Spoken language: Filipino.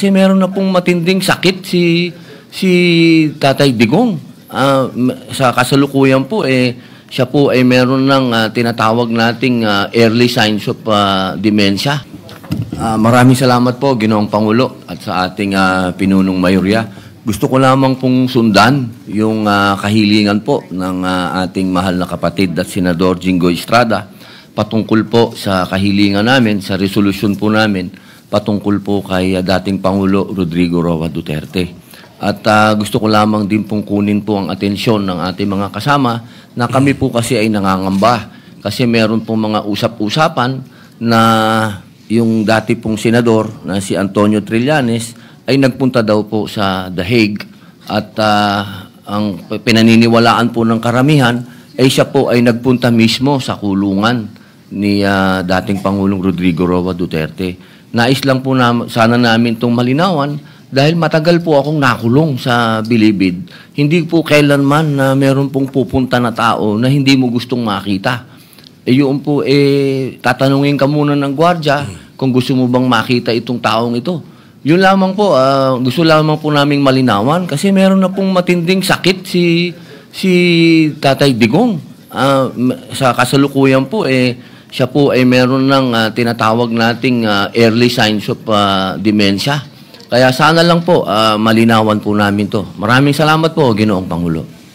Kasi meron na pong matinding sakit si Tatay Digong. Sa kasalukuyan po, siya po ay meron ng tinatawag nating early signs of dementia. Maraming salamat po, Ginoong Pangulo, at sa ating pinunong mayorya. Gusto ko lamang pong sundan yung kahilingan po ng ating mahal na kapatid at Senador Jinggoy Estrada patungkol po sa kahilingan namin, sa resolusyon po namin, patungkol po kay dating Pangulo Rodrigo Roa Duterte. At gusto ko lamang din pong kunin po ang atensyon ng ating mga kasama na kami po kasi ay nangangamba. Kasi meron pong mga usap-usapan na yung dati pong senador na si Antonio Trillanes ay nagpunta daw po sa The Hague at ang pinaniniwalaan po ng karamihan ay siya po ay nagpunta mismo sa kulungan ni dating Pangulong Rodrigo Roa Duterte. Nais lang po sana namin itong malinawan dahil matagal po akong nakulong sa Bilibid. Hindi po kailanman na meron pong pupunta na tao na hindi mo gustong makita. Yun po, tatanungin ka muna ng gwardiya kung gusto mo bang makita itong taong ito. Yun lamang po, gusto lamang po naming malinawan kasi meron na pong matinding sakit si Tatay Digong. Sa kasalukuyan po, siya po ay meron ng tinatawag nating early signs of dementia. Kaya sana lang po malinawan po namin to. Maraming salamat po, Ginoong Pangulo.